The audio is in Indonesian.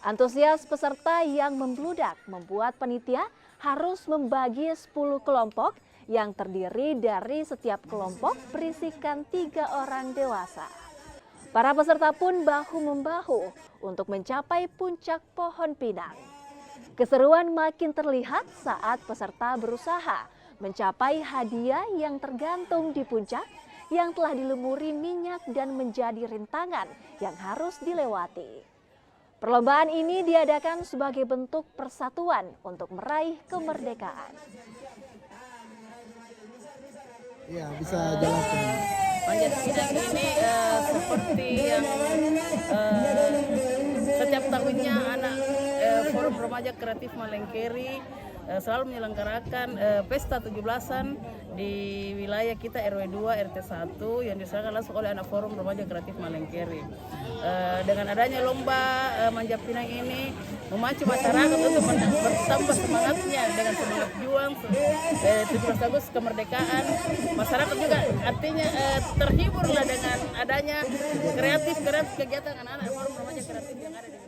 Antusias peserta yang membludak membuat panitia harus membagi 10 kelompok yang terdiri dari setiap kelompok berisikan 3 orang dewasa. Para peserta pun bahu-membahu untuk mencapai puncak pohon pinang. Keseruan makin terlihat saat peserta berusaha mencapai hadiah yang tergantung di puncak yang telah dilumuri minyak dan menjadi rintangan yang harus dilewati. Perlombaan ini diadakan sebagai bentuk persatuan untuk meraih kemerdekaan. Ya, bisa jelaskan. Panjat pinang ini seperti yang setiap tahunnya anak Forum Remaja Kreatif Malengkeri selalu menyelenggarakan pesta 17-an di wilayah kita RW 2 RT 1 yang diselenggarakan langsung oleh anak Forum Remaja Kreatif Malengkeri. Dengan adanya lomba manjat pinang ini memacu masyarakat untuk bertambah semangatnya dengan semangat juang 17 Agustus kemerdekaan. Masyarakat juga artinya terhiburlah dengan adanya kreatif kegiatan anak-anak Forum Remaja Kreatif yang ada di